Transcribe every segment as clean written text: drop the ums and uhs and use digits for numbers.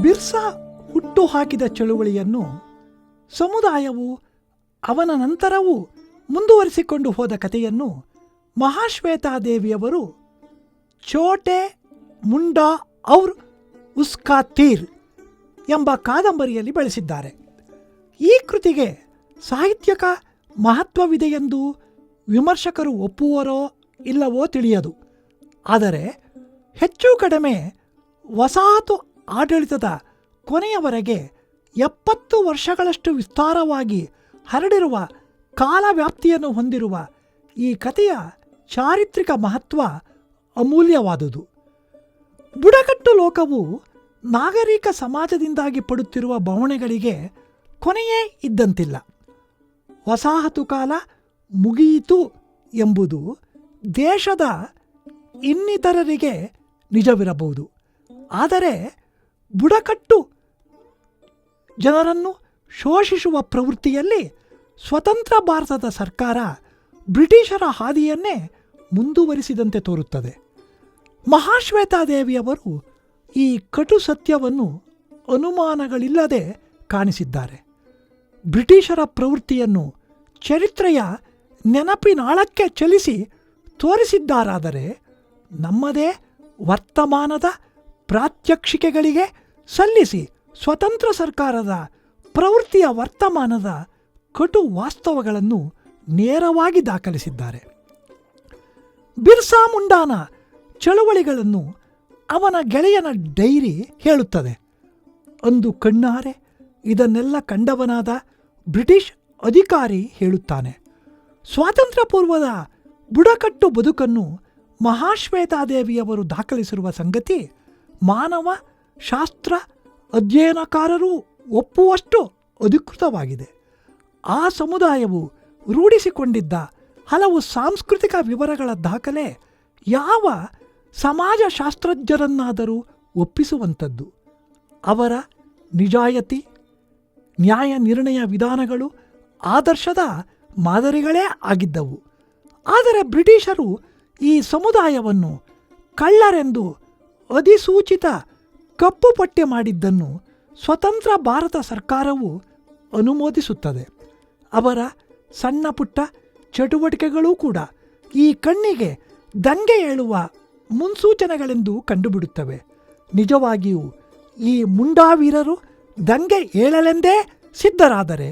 ಬಿರ್ಸಾ ಹುಟ್ಟು ಹಾಕಿದ ಚಳುವಳಿಯನ್ನು ಸಮುದಾಯವು ಅವನ ನಂತರವೂ ಮುಂದುವರಿಸಿಕೊಂಡು ಹೋದ ಕಥೆಯನ್ನು ಮಹಾಶ್ವೇತಾದೇವಿಯವರು ಛೋಟೆ ಮುಂಡಾ ಔರ್ ಉಸ್ಕಾ ತೀರ್ ಎಂಬ ಕಾದಂಬರಿಯಲ್ಲಿ ಬಳಸಿದ್ದಾರೆ. ಈ ಕೃತಿಗೆ ಸಾಹಿತ್ಯಕ ಮಹತ್ವವಿದೆಯೆಂದು ವಿಮರ್ಶಕರು ಒಪ್ಪುವರೋ ಇಲ್ಲವೋ ತಿಳಿಯದು. ಆದರೆ ಹೆಚ್ಚು ಕಡಿಮೆ ವಸಾಹತು ಆಡಳಿತದ ಕೊನೆಯವರೆಗೆ 70 ವರ್ಷಗಳಷ್ಟು ವಿಸ್ತಾರವಾಗಿ ಹರಡಿರುವ ಕಾಲವ್ಯಾಪ್ತಿಯನ್ನು ಹೊಂದಿರುವ ಈ ಕಥೆಯ ಚಾರಿತ್ರಿಕ ಮಹತ್ವ ಅಮೂಲ್ಯವಾದುದು. ಬುಡಕಟ್ಟು ಲೋಕವು ನಾಗರಿಕ ಸಮಾಜದಿಂದಾಗಿ ಪಡುತ್ತಿರುವ ಬವಣೆಗಳಿಗೆ ಕೊನೆಯೇ ಇದ್ದಂತಿಲ್ಲ. ವಸಾಹತು ಕಾಲ ಮುಗಿಯಿತು ಎಂಬುದು ದೇಶದ ಇನ್ನಿತರರಿಗೆ ನಿಜವಿರಬಹುದು. ಆದರೆ ಬುಡಕಟ್ಟು ಜನರನ್ನು ಶೋಷಿಸುವ ಪ್ರವೃತ್ತಿಯಲ್ಲಿ ಸ್ವತಂತ್ರ ಭಾರತದ ಸರ್ಕಾರ ಬ್ರಿಟಿಷರ ಹಾದಿಯನ್ನೇ ಮುಂದುವರಿಸಿದಂತೆ ತೋರುತ್ತದೆ. ಮಹಾಶ್ವೇತಾದೇವಿಯವರು ಈ ಕಟು ಸತ್ಯವನ್ನು ಅನುಮಾನಗಳಿಲ್ಲದೆ ಕಾಣಿಸಿದ್ದಾರೆ. ಬ್ರಿಟಿಷರ ಪ್ರವೃತ್ತಿಯನ್ನು ಚರಿತ್ರೆಯ ನೆನಪಿನಾಳಕ್ಕೆ ಚಲಿಸಿ ತೋರಿಸಿದ್ದಾರಾದರೆ ನಮ್ಮದೇ ವರ್ತಮಾನದ ಪ್ರಾತ್ಯಕ್ಷಿಕೆಗಳಿಗೆ ಸಲ್ಲಿಸಿ ಸ್ವತಂತ್ರ ಸರ್ಕಾರದ ಪ್ರವೃತ್ತಿಯ ವರ್ತಮಾನದ ಕಟು ವಾಸ್ತವಗಳನ್ನು ನೇರವಾಗಿ ದಾಖಲಿಸಿದ್ದಾರೆ. ಬಿರ್ಸಾ ಮುಂಡಾನ ಚಳುವಳಿಗಳನ್ನು ಅವನ ಗೆಳೆಯನ ಡೈರಿ ಹೇಳುತ್ತದೆ. ಅಂದು ಕಣ್ಣಾರೆ ಇದನ್ನೆಲ್ಲ ಕಂಡವನಾದ ಬ್ರಿಟಿಷ್ ಅಧಿಕಾರಿ ಹೇಳುತ್ತಾನೆ. ಸ್ವಾತಂತ್ರ್ಯ ಪೂರ್ವದ ಬುಡಕಟ್ಟು ಬದುಕನ್ನು ಮಹಾಶ್ವೇತಾದೇವಿಯವರು ದಾಖಲಿಸಿರುವ ಸಂಗತಿ ಮಾನವ ಶಾಸ್ತ್ರ ಅಧ್ಯಯನಕಾರರು ಒಪ್ಪುವಷ್ಟು ಅಧಿಕೃತವಾಗಿದೆ. ಆ ಸಮುದಾಯವು ರೂಢಿಸಿಕೊಂಡಿದ್ದ ಹಲವು ಸಾಂಸ್ಕೃತಿಕ ವಿವರಗಳ ದಾಖಲೆ ಯಾವ ಸಮಾಜಶಾಸ್ತ್ರಜ್ಞರನ್ನಾದರೂ ಒಪ್ಪಿಸುವಂಥದ್ದು. ಅವರ ನಿಜಾಯತಿ, ನ್ಯಾಯ ನಿರ್ಣಯ ವಿಧಾನಗಳು ಆದರ್ಶದ ಮಾದರಿಗಳೇ ಆಗಿದ್ದವು. ಆದರೆ ಬ್ರಿಟಿಷರು ಈ ಸಮುದಾಯವನ್ನು ಕಳ್ಳರೆಂದು ಅಧಿಸೂಚಿತ ಕಪ್ಪು ಪಟ್ಟಿ ಮಾಡಿದ್ದನ್ನು ಸ್ವತಂತ್ರ ಭಾರತ ಸರ್ಕಾರವು ಅನುಮೋದಿಸುತ್ತದೆ. ಅವರ ಸಣ್ಣ ಪುಟ್ಟ ಚಟುವಟಿಕೆಗಳೂ ಕೂಡ ಈ ಕಣ್ಣಿಗೆ ದಂಗೆ ಏಳುವ ಮುನ್ಸೂಚನೆಗಳೆಂದು ಕಂಡುಬಿಡುತ್ತವೆ. ನಿಜವಾಗಿಯೂ ಈ ಮುಂಡಾವೀರರು ದಂಗೆ ಏಳಲೆಂದೇ ಸಿದ್ಧರಾದರೆ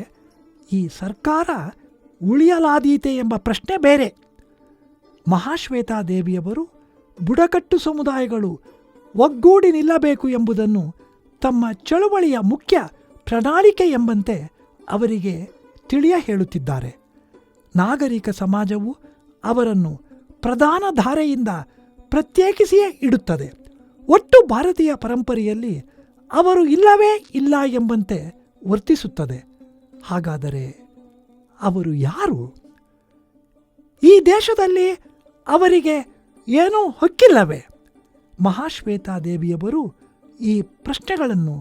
ಈ ಸರ್ಕಾರ ಉಳಿಯಲಾದೀತೆ ಎಂಬ ಪ್ರಶ್ನೆ ಬೇರೆ. ಮಹಾಶ್ವೇತಾದೇವಿಯವರು ಬುಡಕಟ್ಟು ಸಮುದಾಯಗಳು ಒಗ್ಗೂಡಿ ನಿಲ್ಲಬೇಕು ಎಂಬುದನ್ನು ತಮ್ಮ ಚಳುವಳಿಯ ಮುಖ್ಯ ಪ್ರಣಾಳಿಕೆ ಎಂಬಂತೆ ಅವರಿಗೆ ತಿಳಿಯ ಹೇಳುತ್ತಿದ್ದಾರೆ. ನಾಗರಿಕ ಸಮಾಜವು ಅವರನ್ನು ಪ್ರಧಾನ ಧಾರೆಯಿಂದ ಪ್ರತ್ಯೇಕಿಸಿಯೇ ಇಡುತ್ತದೆ. ಒಟ್ಟು ಭಾರತೀಯ ಪರಂಪರೆಯಲ್ಲಿ ಅವರು ಇಲ್ಲವೇ ಇಲ್ಲ ಎಂಬಂತೆ ವರ್ತಿಸುತ್ತದೆ. ಹಾಗಾದರೆ ಅವರು ಯಾರು? ಈ ದೇಶದಲ್ಲಿ ಅವರಿಗೆ ಏನೂ ಹಕ್ಕಿಲ್ಲವೇ? ಮಹಾಶ್ವೇತಾದೇವಿಯವರು ಈ ಪ್ರಶ್ನೆಗಳನ್ನು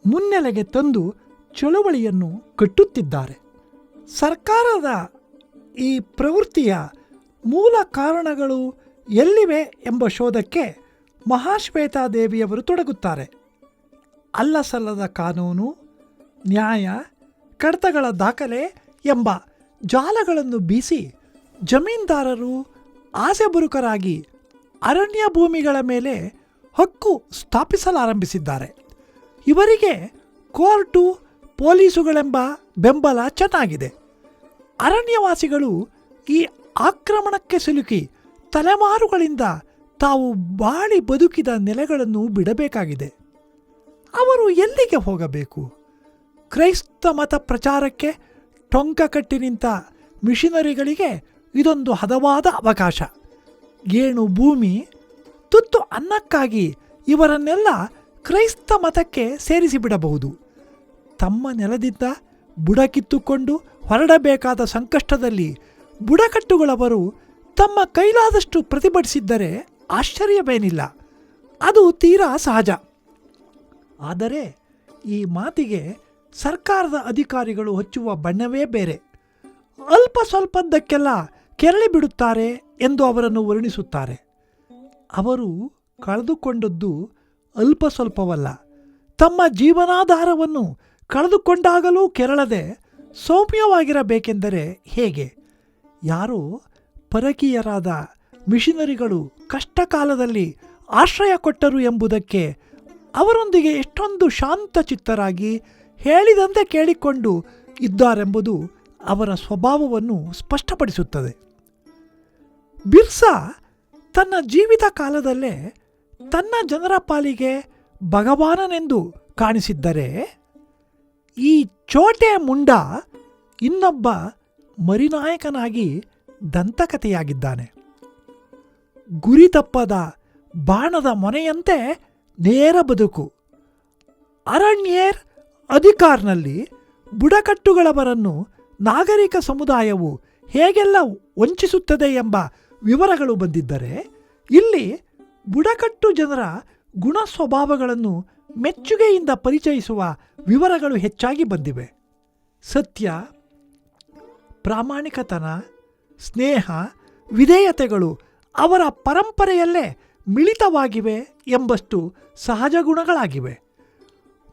ಮುನ್ನೆಲೆಗೆ ತಂದು ಚಳುವಳಿಯನ್ನು ಕಟ್ಟುತ್ತಿದ್ದಾರೆ. ಸರ್ಕಾರದ ಈ ಪ್ರವೃತ್ತಿಯ ಮೂಲ ಕಾರಣಗಳು ಎಲ್ಲಿವೆ ಎಂಬ ಶೋಧಕ್ಕೆ ಮಹಾಶ್ವೇತಾದೇವಿಯವರು ತೊಡಗುತ್ತಾರೆ. ಅಲ್ಲಸಲ್ಲದ ಕಾನೂನು, ನ್ಯಾಯ, ಕಡತಗಳ ದಾಖಲೆ ಎಂಬ ಜಾಲಗಳನ್ನು ಬೀಸಿ ಜಮೀನ್ದಾರರು ಆಸೆಬುರುಕರಾಗಿ ಅರಣ್ಯ ಭೂಮಿಗಳ ಮೇಲೆ ಹಕ್ಕು ಸ್ಥಾಪಿಸಲಾರಂಭಿಸಿದ್ದಾರೆ. ಇವರಿಗೆ ಕೋರ್ಟು, ಪೊಲೀಸುಗಳೆಂಬ ಬೆಂಬಲ ಚೆನ್ನಾಗಿದೆ. ಅರಣ್ಯವಾಸಿಗಳು ಈ ಆಕ್ರಮಣಕ್ಕೆ ಸಿಲುಕಿ ತಲೆಮಾರುಗಳಿಂದ ತಾವು ಬಾಳಿ ಬದುಕಿದ ನೆಲೆಗಳನ್ನು ಬಿಡಬೇಕಾಗಿದೆ. ಅವರು ಎಲ್ಲಿಗೆ ಹೋಗಬೇಕು? ಕ್ರೈಸ್ತ ಮತ ಪ್ರಚಾರಕ್ಕೆ ಟೊಂಕ ಕಟ್ಟಿ ನಿಂತ ಮಿಷನರಿಗಳಿಗೆ ಇದೊಂದು ಹದವಾದ ಅವಕಾಶ. ಗೇಣು ಭೂಮಿ, ತುತ್ತು ಅನ್ನಕ್ಕಾಗಿ ಇವರನ್ನೆಲ್ಲ ಕ್ರೈಸ್ತ ಮತಕ್ಕೆ ಸೇರಿಸಿಬಿಡಬಹುದು. ತಮ್ಮ ನೆಲದಿಂದ ಬುಡಕಿತ್ತುಕೊಂಡು ಹೊರಡಬೇಕಾದ ಸಂಕಷ್ಟದಲ್ಲಿ ಬುಡಕಟ್ಟುಗಳವರು ತಮ್ಮ ಕೈಲಾದಷ್ಟು ಪ್ರತಿಭಟಿಸಿದ್ದರೆ ಆಶ್ಚರ್ಯವೇನಿಲ್ಲ. ಅದು ತೀರಾ ಸಹಜ. ಆದರೆ ಈ ಮಾತಿಗೆ ಸರ್ಕಾರದ ಅಧಿಕಾರಿಗಳು ಹಚ್ಚುವ ಬಣ್ಣವೇ ಬೇರೆ. ಅಲ್ಪ ಸ್ವಲ್ಪದ್ದಕ್ಕೆಲ್ಲ ಕೆರಳಿ ಬಿಡುತ್ತಾರೆ ಎಂದು ಅವರನ್ನು ವರ್ಣಿಸುತ್ತಾರೆ. ಅವರು ಕಳೆದುಕೊಂಡದ್ದು ಅಲ್ಪ ಸ್ವಲ್ಪವಲ್ಲ, ತಮ್ಮ ಜೀವನಾಧಾರವನ್ನು ಕಳೆದುಕೊಂಡಾಗಲೂ ಕೆರಳದೆ ಸೌಮ್ಯವಾಗಿರಬೇಕೆಂದರೆ ಹೇಗೆ? ಯಾರೋ ಪರಕೀಯರಾದ ಮಿಷನರಿಗಳು ಕಷ್ಟಕಾಲದಲ್ಲಿ ಆಶ್ರಯ ಕೊಟ್ಟರು ಎಂಬುದಕ್ಕೆ ಅವರೊಂದಿಗೆ ಎಷ್ಟೊಂದು ಶಾಂತಚಿತ್ತರಾಗಿ ಹೇಳಿದಂತೆ ಕೇಳಿಕೊಂಡು ಇದ್ದಾರೆಂಬುದು ಅವರ ಸ್ವಭಾವವನ್ನು ಸ್ಪಷ್ಟಪಡಿಸುತ್ತದೆ. ಬಿರ್ಸಾ ತನ್ನ ಜೀವಿತ ಕಾಲದಲ್ಲೇ ತನ್ನ ಜನರ ಪಾಲಿಗೆ ಭಗವಾನನೆಂದು ಕಾಣಿಸಿದ್ದರೆ, ಈ ಚೋಟೆ ಮುಂಡಾ ಇನ್ನೊಬ್ಬ ಮರಿನಾಯಕನಾಗಿ ದಂತಕಥೆಯಾಗಿದ್ದಾನೆ. ಗುರಿ ತಪ್ಪದ ಬಾಣದ ಮೊನೆಯಂತೆ ನೇರ ಬದುಕು. ಅರಣ್ಯೇರ್ ಅಧಿಕಾರ್ನಲ್ಲಿ ಬುಡಕಟ್ಟುಗಳವರನ್ನು ನಾಗರಿಕ ಸಮುದಾಯವು ಹೇಗೆಲ್ಲ ವಂಚಿಸುತ್ತದೆ ಎಂಬ ವಿವರಗಳು ಬಂದಿದ್ದರೆ, ಇಲ್ಲಿ ಬುಡಕಟ್ಟು ಜನರ ಗುಣ ಸ್ವಭಾವಗಳನ್ನು ಮೆಚ್ಚುಗೆಯಿಂದ ಪರಿಚಯಿಸುವ ವಿವರಗಳು ಹೆಚ್ಚಾಗಿ ಬಂದಿವೆ. ಸತ್ಯ, ಪ್ರಾಮಾಣಿಕತನ, ಸ್ನೇಹ, ವಿಧೇಯತೆಗಳು ಅವರ ಪರಂಪರೆಯಲ್ಲೇ ಮಿಳಿತವಾಗಿವೆ ಎಂಬಷ್ಟು ಸಹಜ ಗುಣಗಳಾಗಿವೆ.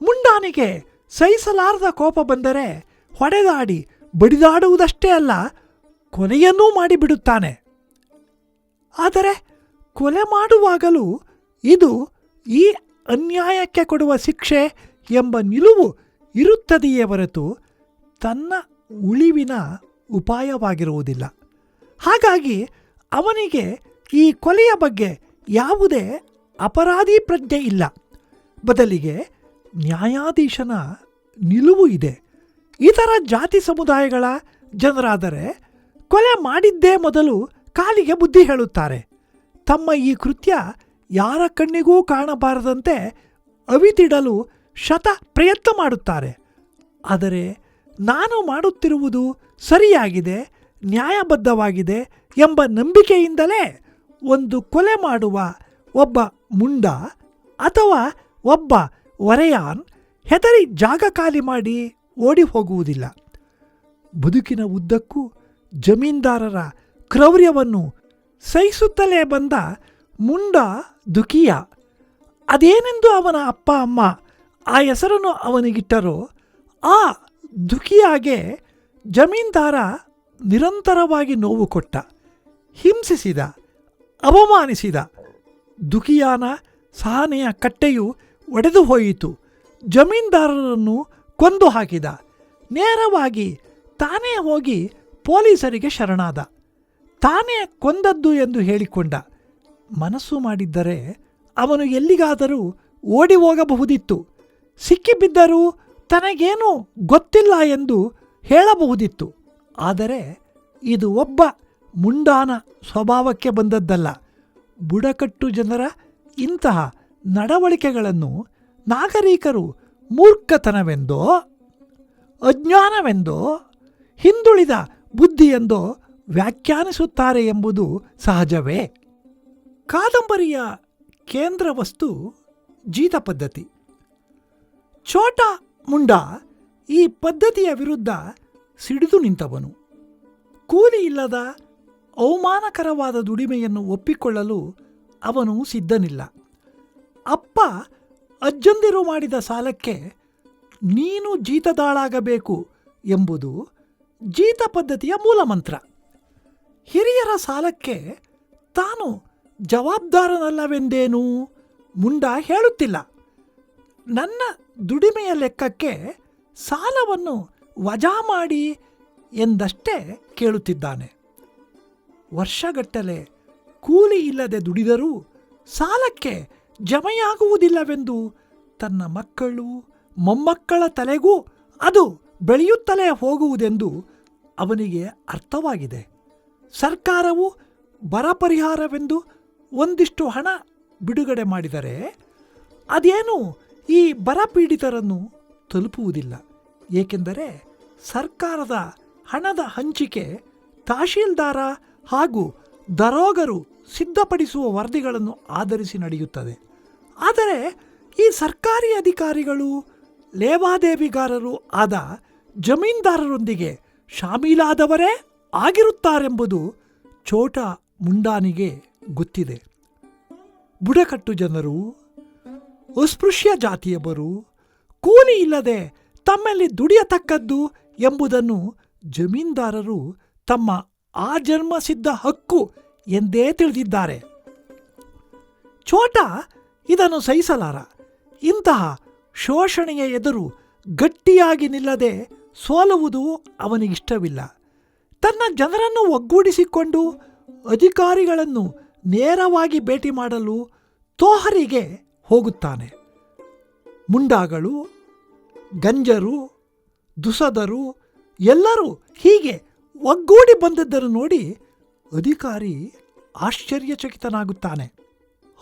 ಮುಂಡಾನಿಗೆ ಸಹಿಸಲಾರದ ಕೋಪ ಬಂದರೆ ಹೊಡೆದಾಡಿ ಬಡಿದಾಡುವುದಷ್ಟೇ ಅಲ್ಲ, ಕೊಲೆಯನ್ನೂ ಮಾಡಿಬಿಡುತ್ತಾನೆ. ಆದರೆ ಕೊಲೆ ಮಾಡುವಾಗಲೂ ಇದು ಈ ಅನ್ಯಾಯಕ್ಕೆ ಕೊಡುವ ಶಿಕ್ಷೆ ಎಂಬ ನಿಲುವು ಇರುತ್ತದೆಯೇ ಹೊರತು ತನ್ನ ಉಳಿವಿನ ಉಪಾಯವಾಗಿರುವುದಿಲ್ಲ. ಹಾಗಾಗಿ ಅವನಿಗೆ ಈ ಕೊಲೆಯ ಬಗ್ಗೆ ಯಾವುದೇ ಅಪರಾಧಿ ಪ್ರಜ್ಞೆ ಇಲ್ಲ. ಬದಲಿಗೆ ನ್ಯಾಯಾಧೀಶನ ನಿಲುವು ಇದೆ. ಇತರ ಜಾತಿ ಸಮುದಾಯಗಳ ಜನರಾದರೆ ಕೊಲೆ ಮಾಡಿದ್ದೇ ಮೊದಲು ಕಾಲಿಗೆ ಬುದ್ಧಿ ಹೇಳುತ್ತಾರೆ. ತಮ್ಮ ಈ ಕೃತ್ಯ ಯಾರ ಕಣ್ಣಿಗೂ ಕಾಣಬಾರದಂತೆ ಅವಿತಿಡಲು ಶತ ಪ್ರಯತ್ನ ಮಾಡುತ್ತಾರೆ. ಆದರೆ ನಾನು ಮಾಡುತ್ತಿರುವುದು ಸರಿಯಾಗಿದೆ, ನ್ಯಾಯಬದ್ಧವಾಗಿದೆ ಎಂಬ ನಂಬಿಕೆಯಿಂದಲೇ ಒಂದು ಕೊಲೆ ಮಾಡುವ ಒಬ್ಬ ಮುಂಡ ಅಥವಾ ಒಬ್ಬ ವರೆಯಾನ್ ಹೆದರಿ ಜಾಗ ಖಾಲಿ ಮಾಡಿ ಓಡಿ ಹೋಗುವುದಿಲ್ಲ. ಬದುಕಿನ ಉದ್ದಕ್ಕೂ ಜಮೀನ್ದಾರರ ಕ್ರೌರ್ಯವನ್ನು ಸಹಿಸುತ್ತಲೇ ಬಂದ ಮುಂಡ ದುಃಖಿಯ. ಅದೇನೆಂದು ಅವನ ಅಪ್ಪ ಅಮ್ಮ ಆ ಹೆಸರನ್ನು ಅವನಿಗಿಟ್ಟರೋ, ಆ ದುಃಖಿಯಾಗೆ ಜಮೀನ್ದಾರ ನಿರಂತರವಾಗಿ ನೋವು ಕೊಟ್ಟ, ಹಿಂಸಿಸಿದ, ಅವಮಾನಿಸಿದ. ದುಃಖಿಯಾನ ಸಹನೆಯ ಕಟ್ಟೆಯು ಒಡೆದು ಹೋಯಿತು. ಜಮೀನ್ದಾರರನ್ನು ಕೊಂದು ಹಾಕಿದ. ನೇರವಾಗಿ ತಾನೇ ಹೋಗಿ ಪೊಲೀಸರಿಗೆ ಶರಣಾದ. ತಾನೇ ಕೊಂದದ್ದು ಎಂದು ಹೇಳಿಕೊಂಡ. ಮನಸ್ಸು ಮಾಡಿದ್ದರೆ ಅವನು ಎಲ್ಲಿಗಾದರೂ ಓಡಿ ಹೋಗಬಹುದಿತ್ತು. ಸಿಕ್ಕಿಬಿದ್ದರೂ ತನಗೇನೂ ಗೊತ್ತಿಲ್ಲ ಎಂದು ಹೇಳಬಹುದಿತ್ತು. ಆದರೆ ಇದು ಒಬ್ಬ ಮುಂಡಾನ ಸ್ವಭಾವಕ್ಕೆ ಬಂದದ್ದಲ್ಲ. ಬುಡಕಟ್ಟು ಜನರ ಇಂತಹ ನಡವಳಿಕೆಗಳನ್ನು ನಾಗರಿಕರು ಮೂರ್ಖತನವೆಂದೋ, ಅಜ್ಞಾನವೆಂದೋ, ಹಿಂದುಳಿದ ಬುದ್ಧಿಯೆಂದೋ ವ್ಯಾಖ್ಯಾನಿಸುತ್ತಾರೆ ಎಂಬುದು ಸಹಜವೇ. ಕಾದಂಬರಿಯ ಕೇಂದ್ರ ವಸ್ತು ಜೀತ ಪದ್ಧತಿ. ಛೋಟ ಮುಂಡಾ ಈ ಪದ್ಧತಿಯ ವಿರುದ್ಧ ಸಿಡಿದು ನಿಂತವನು. ಕೂಲಿ ಇಲ್ಲದ ಅವಮಾನಕರವಾದ ದುಡಿಮೆಯನ್ನು ಒಪ್ಪಿಕೊಳ್ಳಲು ಅವನು ಸಿದ್ಧನಿಲ್ಲ. ಅಪ್ಪ ಅಜ್ಜಂದಿರು ಮಾಡಿದ ಸಾಲಕ್ಕೆ ನೀನು ಜೀತದಾಳಾಗಬೇಕು ಎಂಬುದು ಜೀತ ಪದ್ಧತಿಯ ಮೂಲಮಂತ್ರ. ಹಿರಿಯರ ಸಾಲಕ್ಕೆ ತಾನು ಜವಾಬ್ದಾರನಲ್ಲವೆಂದೇನೂ ಮುಂಡಾ ಹೇಳುತ್ತಿಲ್ಲ. ನನ್ನ ದುಡಿಮೆಯ ಲೆಕ್ಕಕ್ಕೆ ಸಾಲವನ್ನು ವಜಾ ಮಾಡಿ ಎಂದಷ್ಟೇ ಕೇಳುತ್ತಿದ್ದಾನೆ. ವರ್ಷಗಟ್ಟಲೆ ಕೂಲಿ ಇಲ್ಲದೆ ದುಡಿದರೂ ಸಾಲಕ್ಕೆ ಜಮೆಯಾಗುವುದಿಲ್ಲವೆಂದು ತನ್ನ ಮಕ್ಕಳು ಮೊಮ್ಮಕ್ಕಳ ತಲೆಗೂ ಅದು ಬೆಳೆಯುತ್ತಲೇ ಹೋಗುವುದೆಂದು ಅವನಿಗೆ ಅರ್ಥವಾಗಿದೆ. ಸರ್ಕಾರವು ಬರ ಪರಿಹಾರವೆಂದು ಒಂದಿಷ್ಟು ಹಣ ಬಿಡುಗಡೆ ಮಾಡಿದರೆ ಅದೇನು ಈ ಬರಪೀಡಿತರನ್ನು ತಲುಪುವುದಿಲ್ಲ. ಏಕೆಂದರೆ ಸರ್ಕಾರದ ಹಣದ ಹಂಚಿಕೆ ತಹಶೀಲ್ದಾರ ಹಾಗೂ ದರೋಗರು ಸಿದ್ಧಪಡಿಸುವ ವರದಿಗಳನ್ನು ಆಧರಿಸಿ ನಡೆಯುತ್ತದೆ. ಆದರೆ ಈ ಸರ್ಕಾರಿ ಅಧಿಕಾರಿಗಳು ಲೇವಾದೇವಿಗಾರರು ಆದ ಜಮೀನ್ದಾರರೊಂದಿಗೆ ಶಾಮೀಲಾದವರೇ ಆಗಿರುತ್ತಾರೆಂಬುದು ಛೋಟ ಮುಂಡಾನಿಗೆ ಗೊತ್ತಿದೆ. ಬುಡಕಟ್ಟು ಜನರು, ಅಸ್ಪೃಶ್ಯ ಜಾತಿಯವರು, ಕೂಲಿ ಇಲ್ಲದೆ ತಮ್ಮಲ್ಲಿ ದುಡಿಯತಕ್ಕದ್ದು ಎಂಬುದನ್ನು ಜಮೀನ್ದಾರರು ತಮ್ಮ ಆಜನ್ಮಸಿದ್ಧ ಹಕ್ಕು ಎಂದೇ ತಿಳಿದಿದ್ದಾರೆ. ಛೋಟ ಇದನ್ನು ಸಹಿಸಲಾರ. ಇಂತಹ ಶೋಷಣೆಯ ಎದುರು ಗಟ್ಟಿಯಾಗಿ ನಿಲ್ಲದೆ ಸೋಲುವುದು ಅವನಿಗಿಷ್ಟವಿಲ್ಲ. ತನ್ನ ಜನರನ್ನು ಒಗ್ಗೂಡಿಸಿಕೊಂಡು ಅಧಿಕಾರಿಗಳನ್ನು ನೇರವಾಗಿ ಭೇಟಿ ಮಾಡಲು ತೋಹರಿಗೆ ಹೋಗುತ್ತಾನೆ. ಮುಂಡಾಗಳು, ಗಂಜರು, ದುಸದರು ಎಲ್ಲರೂ ಹೀಗೆ ಒಗ್ಗೂಡಿ ಬಂದದ್ದನ್ನು ನೋಡಿ ಅಧಿಕಾರಿ ಆಶ್ಚರ್ಯಚಕಿತನಾಗುತ್ತಾನೆ.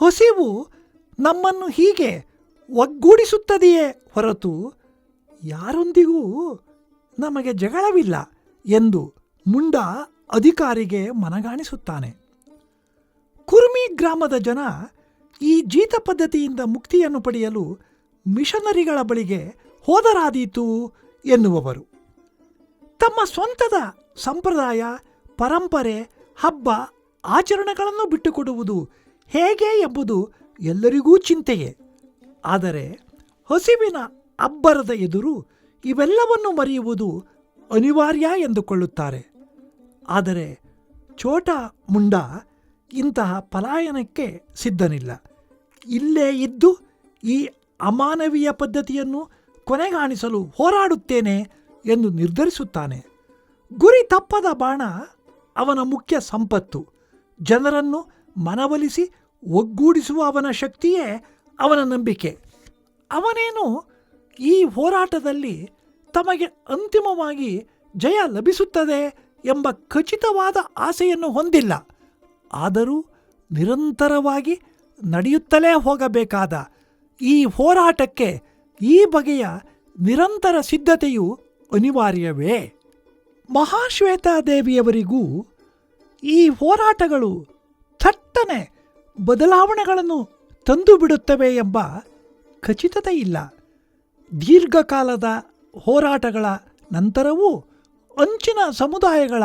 ಹಸಿವು ನಮ್ಮನ್ನು ಹೀಗೆ ಒಗ್ಗೂಡಿಸುತ್ತದೆಯೇ ಹೊರತು ಯಾರೊಂದಿಗೂ ನಮಗೆ ಜಗಳವಿಲ್ಲ ಎಂದು ಮುಂಡ ಅಧಿಕಾರಿಗೆ ಮನಗಾಣಿಸುತ್ತಾನೆ. ಕುರ್ಮಿ ಗ್ರಾಮದ ಜನ ಈ ಜೀತ ಪದ್ಧತಿಯಿಂದ ಮುಕ್ತಿಯನ್ನು ಪಡೆಯಲು ಮಿಷನರಿಗಳ ಬಳಿಗೆ ಹೋದರಾದೀತು ಎನ್ನುವವರು. ತಮ್ಮ ಸ್ವಂತದ ಸಂಪ್ರದಾಯ, ಪರಂಪರೆ, ಹಬ್ಬ ಆಚರಣೆಗಳನ್ನು ಬಿಟ್ಟುಕೊಡುವುದು ಹೇಗೆ ಎಂಬುದು ಎಲ್ಲರಿಗೂ ಚಿಂತೆಯೇ. ಆದರೆ ಹಸಿವಿನ ಅಬ್ಬರದ ಎದುರು ಇವೆಲ್ಲವನ್ನು ಮರೆಯುವುದು ಅನಿವಾರ್ಯ ಎಂದುಕೊಳ್ಳುತ್ತಾರೆ. ಆದರೆ ಛೋಟ ಮುಂಡ ಇಂತಹ ಪಲಾಯನಕ್ಕೆ ಸಿದ್ಧನಿಲ್ಲ. ಇಲ್ಲೇ ಇದ್ದು ಈ ಅಮಾನವೀಯ ಪದ್ಧತಿಯನ್ನು ಕೊನೆಗಾಣಿಸಲು ಹೋರಾಡುತ್ತೇನೆ ಎಂದು ನಿರ್ಧರಿಸುತ್ತಾನೆ. ಗುರಿ ತಪ್ಪದ ಬಾಣ ಅವನ ಮುಖ್ಯ ಸಂಪತ್ತು. ಜನರನ್ನು ಮನವೊಲಿಸಿ ಒಗ್ಗೂಡಿಸುವ ಅವನ ಶಕ್ತಿಯೇ ಅವನ ನಂಬಿಕೆ. ಅವನೇನು ಈ ಹೋರಾಟದಲ್ಲಿ ತಮಗೆ ಅಂತಿಮವಾಗಿ ಜಯ ಲಭಿಸುತ್ತದೆ ಎಂಬ ಖಚಿತವಾದ ಆಸೆಯನ್ನು ಹೊಂದಿಲ್ಲ. ಆದರೂ ನಿರಂತರವಾಗಿ ನಡೆಯುತ್ತಲೇ ಹೋಗಬೇಕಾದ ಈ ಹೋರಾಟಕ್ಕೆ ಈ ಬಗೆಯ ನಿರಂತರ ಸಿದ್ಧತೆಯು ಅನಿವಾರ್ಯವೇ? ಮಹಾಶ್ವೇತಾದೇವಿಯವರಿಗೂ ಈ ಹೋರಾಟಗಳು ಥಟ್ಟನೆ ಬದಲಾವಣೆಗಳನ್ನು ತಂದು ಬಿಡುತ್ತವೆ ಎಂಬ ಖಚಿತತೆ ಇಲ್ಲ. ದೀರ್ಘಕಾಲದ ಹೋರಾಟಗಳ ನಂತರವೂ ಅಂಚಿನ ಸಮುದಾಯಗಳ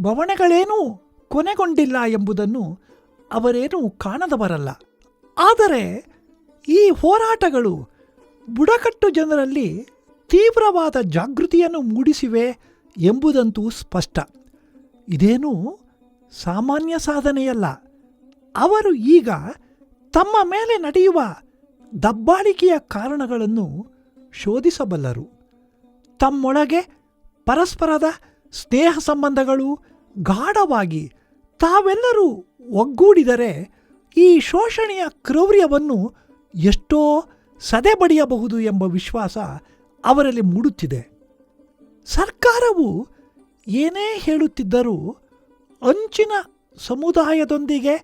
ಬವಣೆಗಳೇನೂ ಕೊನೆಗೊಂಡಿಲ್ಲ ಎಂಬುದನ್ನು ಅವರೇನೂ ಕಾಣದವರಲ್ಲ. ಆದರೆ ಈ ಹೋರಾಟಗಳು ಬುಡಕಟ್ಟು ಜನರಲ್ಲಿ ತೀವ್ರವಾದ ಜಾಗೃತಿಯನ್ನು ಮೂಡಿಸಿವೆ ಎಂಬುದಂತೂ ಸ್ಪಷ್ಟ. ಇದೇನೂ ಸಾಮಾನ್ಯ ಸಾಧನೆಯಲ್ಲ. ಅವರು ಈಗ ತಮ್ಮ ಮೇಲೆ ನಡೆಯುವ ದಬ್ಬಾಳಿಕೆಯ ಕಾರಣಗಳನ್ನು ಶೋಧಿಸಬಲ್ಲರು. ತಮ್ಮೊಳಗೆ ಪರಸ್ಪರದ ಸ್ನೇಹ ಸಂಬಂಧಗಳು ಗಾಢವಾಗಿ ತಾವೆಲ್ಲರೂ ಒಗ್ಗೂಡಿದರೆ ಈ ಶೋಷಣೆಯ ಕ್ರೌರ್ಯವನ್ನು ಎಷ್ಟೋ ಸದೆಬಡಿಯಬಹುದು ಎಂಬ ವಿಶ್ವಾಸ ಅವರಲ್ಲಿ ಮೂಡುತ್ತಿದೆ. ಸರ್ಕಾರವು ಏನೇ ಹೇಳುತ್ತಿದ್ದರೂ ಅಂಚಿನ ಸಮುದಾಯದೊಂದಿಗೆ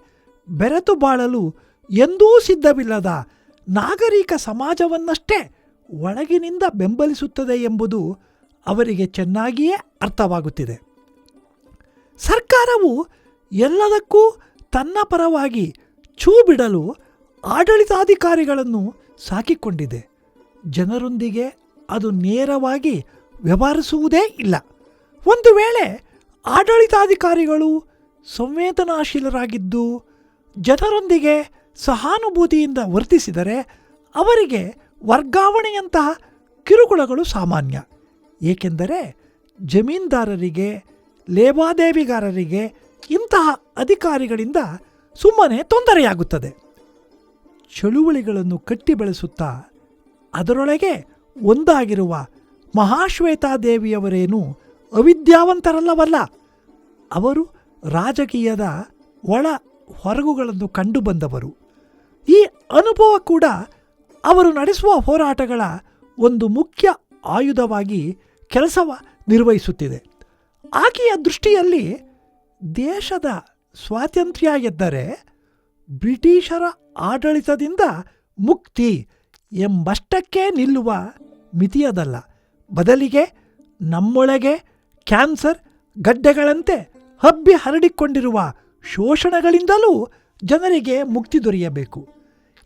ಬೆರೆತು ಬಾಳಲು ಎಂದೂ ಸಿದ್ಧವಿಲ್ಲದ ನಾಗರಿಕ ಸಮಾಜವನ್ನಷ್ಟೇ ಒಳಗಿನಿಂದ ಬೆಂಬಲಿಸುತ್ತದೆ ಎಂಬುದು ಅವರಿಗೆ ಚೆನ್ನಾಗಿಯೇ ಅರ್ಥವಾಗುತ್ತಿದೆ. ಸರ್ಕಾರವು ಎಲ್ಲದಕ್ಕೂ ತನ್ನ ಪರವಾಗಿ ಛೂ ಬಿಡಲು ಆಡಳಿತಾಧಿಕಾರಿಗಳನ್ನು ಸಾಕಿಕೊಂಡಿದೆ. ಜನರೊಂದಿಗೆ ಅದು ನೇರವಾಗಿ ವ್ಯವಹರಿಸುವುದೇ ಇಲ್ಲ. ಒಂದು ವೇಳೆ ಆಡಳಿತಾಧಿಕಾರಿಗಳು ಸಂವೇದನಾಶೀಲರಾಗಿದ್ದು ಜನರೊಂದಿಗೆ ಸಹಾನುಭೂತಿಯಿಂದ ವರ್ತಿಸಿದರೆ ಅವರಿಗೆ ವರ್ಗಾವಣೆಯಂತಹ ಕಿರುಕುಳಗಳು ಸಾಮಾನ್ಯ. ಏಕೆಂದರೆ ಜಮೀನ್ದಾರರಿಗೆ, ಲೇವಾದೇವಿಗಾರರಿಗೆ ಇಂತಹ ಅಧಿಕಾರಿಗಳಿಂದ ಸುಮ್ಮನೆ ತೊಂದರೆಯಾಗುತ್ತದೆ. ಚಳುವಳಿಗಳನ್ನು ಕಟ್ಟಿ ಬೆಳೆಸುತ್ತಾ ಅದರೊಳಗೆ ಒಂದಾಗಿರುವ ಮಹಾಶ್ವೇತಾದೇವಿಯವರೇನು ಅವಿದ್ಯಾವಂತರಲ್ಲವಲ್ಲ. ಅವರು ರಾಜಕೀಯದ ಒಳ ಹೊರಗುಗಳನ್ನು ಕಂಡು ಬಂದವರು. ಈ ಅನುಭವ ಕೂಡ ಅವರು ನಡೆಸುವ ಹೋರಾಟಗಳ ಒಂದು ಮುಖ್ಯ ಆಯುಧವಾಗಿ ಕೆಲಸವ ನಿರ್ವಹಿಸುತ್ತಿದೆ. ಆಕೆಯ ದೃಷ್ಟಿಯಲ್ಲಿ ದೇಶದ ಸ್ವಾತಂತ್ರ್ಯ ಎದ್ದರೆ ಬ್ರಿಟಿಷರ ಆಡಳಿತದಿಂದ ಮುಕ್ತಿ ಎಂಬಷ್ಟಕ್ಕೆ ನಿಲ್ಲುವ ಮಿತಿಯದಲ್ಲ. ಬದಲಿಗೆ ನಮ್ಮೊಳಗೆ ಕ್ಯಾನ್ಸರ್ ಗಡ್ಡೆಗಳಂತೆ ಹಬ್ಬಿ ಹರಡಿಕೊಂಡಿರುವ ಶೋಷಣೆಗಳಿಂದಲೂ ಜನರಿಗೆ ಮುಕ್ತಿ ದೊರೆಯಬೇಕು.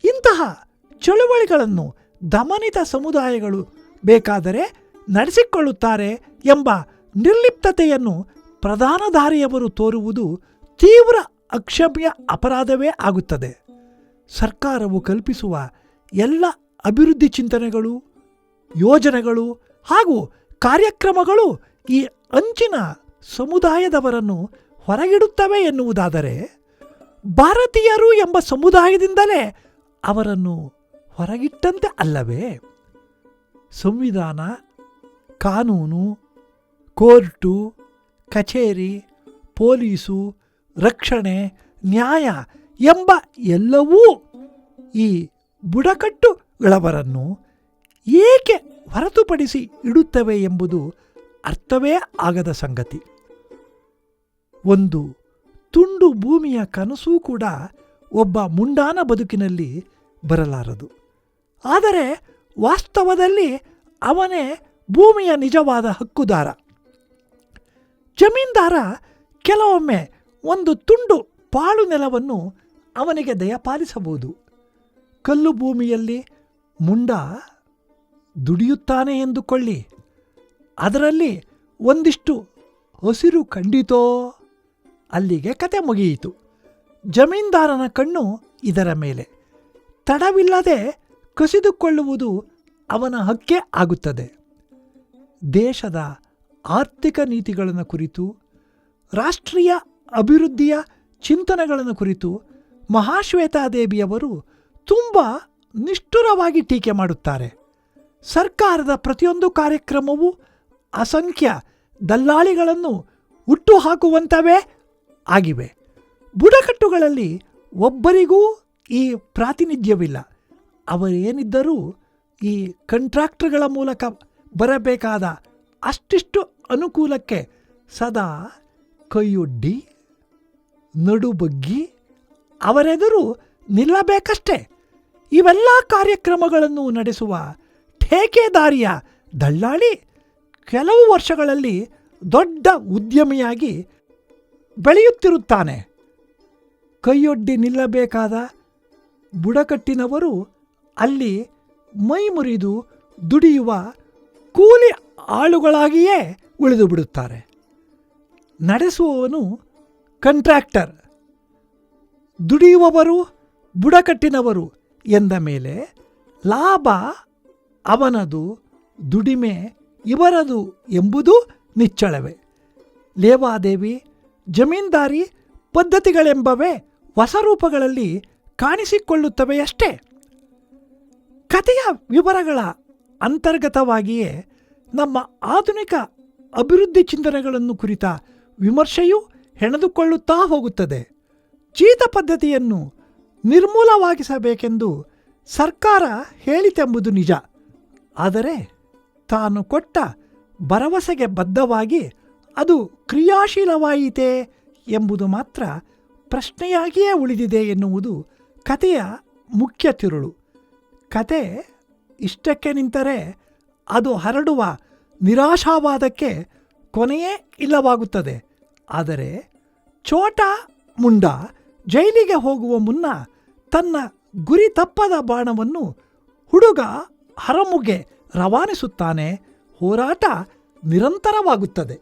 ಇಂತಹ ಚಳುವಳಿಗಳನ್ನು ದಮನಿತ ಸಮುದಾಯಗಳು ಬೇಕಾದರೆ ನಡೆಸಿಕೊಳ್ಳುತ್ತಾರೆ ಎಂಬ ನಿರ್ಲಿಪ್ತತೆಯನ್ನು ಪ್ರಧಾನಧಾರಿಯವರು ತೋರುವುದು ತೀವ್ರ ಅಕ್ಷಮ್ಯ ಅಪರಾಧವೇ ಆಗುತ್ತದೆ. ಸರ್ಕಾರವು ಕಲ್ಪಿಸುವ ಎಲ್ಲ ಅಭಿವೃದ್ಧಿ ಚಿಂತನೆಗಳು, ಯೋಜನೆಗಳು ಹಾಗೂ ಕಾರ್ಯಕ್ರಮಗಳು ಈ ಅಂಚಿನ ಸಮುದಾಯದವರನ್ನು ಹೊರಗಿಡುತ್ತವೆ ಎನ್ನುವುದಾದರೆ, ಭಾರತೀಯರು ಎಂಬ ಸಮುದಾಯದಿಂದಲೇ ಅವರನ್ನು ಹೊರಗಿಟ್ಟಂತೆ ಅಲ್ಲವೇ? ಸಂವಿಧಾನ, ಕಾನೂನು, ಕೋರ್ಟು, ಕಚೇರಿ, ಪೊಲೀಸು, ರಕ್ಷಣೆ, ನ್ಯಾಯ ಎಂಬ ಎಲ್ಲವೂ ಈ ಬುಡಕಟ್ಟುಗಳವರನ್ನು ಏಕೆ ಹೊರತುಪಡಿಸಿ ಇಡುತ್ತವೆ ಎಂಬುದು ಅರ್ಥವೇ ಆಗದ ಸಂಗತಿ. ಒಂದು ತುಂಡು ಭೂಮಿಯ ಕನಸೂ ಕೂಡ ಒಬ್ಬ ಮುಂಡಾನ ಬದುಕಿನಲ್ಲಿ ಬರಲಾರದು. ಆದರೆ ವಾಸ್ತವದಲ್ಲಿ ಅವನೇ ಭೂಮಿಯ ನಿಜವಾದ ಹಕ್ಕುದಾರ. ಜಮೀನ್ದಾರ ಕೆಲವೊಮ್ಮೆ ಒಂದು ತುಂಡು ಪಾಳು ನೆಲವನ್ನು ಅವನಿಗೆ ದಯಪಾಲಿಸಬಹುದು. ಕಲ್ಲು ಭೂಮಿಯಲ್ಲಿ ಮುಂಡ ದುಡಿಯುತ್ತಾನೆ ಎಂದುಕೊಳ್ಳಿ, ಅದರಲ್ಲಿ ಒಂದಿಷ್ಟು ಹಸಿರು ಕಂಡಿತೋ, ಅಲ್ಲಿಗೆ ಕತೆ ಮುಗಿಯಿತು. ಜಮೀನ್ದಾರನ ಕಣ್ಣು ಇದರ ಮೇಲೆ. ತಡವಿಲ್ಲದೆ ಕಸಿದುಕೊಳ್ಳುವುದು ಅವನ ಹಕ್ಕೇ ಆಗುತ್ತದೆ. ದೇಶದ ಆರ್ಥಿಕ ನೀತಿಗಳನ್ನು ಕುರಿತು, ರಾಷ್ಟ್ರೀಯ ಅಭಿವೃದ್ಧಿಯ ಚಿಂತನೆಗಳನ್ನು ಕುರಿತು ಮಹಾಶ್ವೇತಾದೇವಿಯವರು ತುಂಬ ನಿಷ್ಠುರವಾಗಿ ಟೀಕೆ ಮಾಡುತ್ತಾರೆ. ಸರ್ಕಾರದ ಪ್ರತಿಯೊಂದು ಕಾರ್ಯಕ್ರಮವೂ ಅಸಂಖ್ಯ ದಲ್ಲಾಳಿಗಳನ್ನು ಹುಟ್ಟುಹಾಕುವಂಥವೇ ಆಗಿವೆ. ಬುಡಕಟ್ಟುಗಳಲ್ಲಿ ಒಬ್ಬರಿಗೂ ಈ ಪ್ರಾತಿನಿಧ್ಯವಿಲ್ಲ. ಅವರೇನಿದ್ದರೂ ಈ ಕಂಟ್ರಾಕ್ಟರ್ಗಳ ಮೂಲಕ ಬರಬೇಕಾದ ಅಷ್ಟಿಷ್ಟು ಅನುಕೂಲಕ್ಕೆ ಸದಾ ಕೈಯೊಡ್ಡಿ ನಡುಬಗ್ಗಿ ಅವರೆದುರು ನಿಲ್ಲಬೇಕಷ್ಟೆ. ಇವೆಲ್ಲ ಕಾರ್ಯಕ್ರಮಗಳನ್ನು ನಡೆಸುವ ಠೇಕೆದಾರಿಯ ದಳ್ಳಾಳಿ ಕೆಲವು ವರ್ಷಗಳಲ್ಲಿ ದೊಡ್ಡ ಉದ್ಯಮಿಯಾಗಿ ಬೆಳೆಯುತ್ತಿರುತ್ತಾನೆ. ಕೈಯೊಡ್ಡಿ ನಿಲ್ಲಬೇಕಾದ ಬುಡಕಟ್ಟಿನವರು ಅಲ್ಲಿ ಮೈ ಮುರಿದು ದುಡಿಯುವ ಕೂಲಿ ಆಳುಗಳಾಗಿಯೇ ಉಳಿದು ಬಿಡುತ್ತಾರೆ. ನಡೆಸುವವನು ಕಂಟ್ರಾಕ್ಟರ್, ದುಡಿಯುವವರು ಬುಡಕಟ್ಟಿನವರು ಎಂದ ಮೇಲೆ ಲಾಭ ಅವನದು, ದುಡಿಮೆ ಇವರದು ಎಂಬುದು ನಿಚ್ಚಳವೇ. ಲೇವಾದೇವಿ, ಜಮೀನ್ದಾರಿ ಪದ್ಧತಿಗಳೆಂಬವೇ ಹೊಸ ರೂಪಗಳಲ್ಲಿ ಕಾಣಿಸಿಕೊಳ್ಳುತ್ತವೆಯಷ್ಟೇ. ಕಥೆಯ ವಿವರಗಳ ಅಂತರ್ಗತವಾಗಿಯೇ ನಮ್ಮ ಆಧುನಿಕ ಅಭಿವೃದ್ಧಿ ಚಿಂತನೆಗಳನ್ನು ಕುರಿತ ವಿಮರ್ಶೆಯೂ ಹೆಣೆದುಕೊಳ್ಳುತ್ತಾ ಹೋಗುತ್ತದೆ. ಜೀತ ಪದ್ಧತಿಯನ್ನು ನಿರ್ಮೂಲವಾಗಿಸಬೇಕೆಂದು ಸರ್ಕಾರ ಹೇಳಿತೆಂಬುದು ನಿಜ. ಆದರೆ ತಾನು ಕೊಟ್ಟ ಭರವಸೆಗೆ ಬದ್ಧವಾಗಿ ಅದು ಕ್ರಿಯಾಶೀಲವಾಯಿತೇ ಎಂಬುದು ಮಾತ್ರ ಪ್ರಶ್ನೆಯಾಗಿಯೇ ಉಳಿದಿದೆ ಎನ್ನುವುದು ಕಥೆಯ ಮುಖ್ಯ ತಿರುಳು. ಕತೆ ಇಷ್ಟಕ್ಕೆ ನಿಂತರೆ ಅದು ಹರಡುವ ನಿರಾಶಾವಾದಕ್ಕೆ ಕೊನೆಯೇ ಇಲ್ಲವಾಗುತ್ತದೆ. ಆದರೆ ಛೋಟಾ ಮುಂಡಾ ಜೈಲಿಗೆ ಹೋಗುವ ಮುನ್ನ ತನ್ನ ಗುರಿ ತಪ್ಪದ ಬಾಣವನ್ನು ಹುಡುಗ ಹರಮುಗೆ ರವಾನಿಸುತ್ತಾನೆ. ಹೋರಾಟ ನಿರಂತರವಾಗುತ್ತದೆ.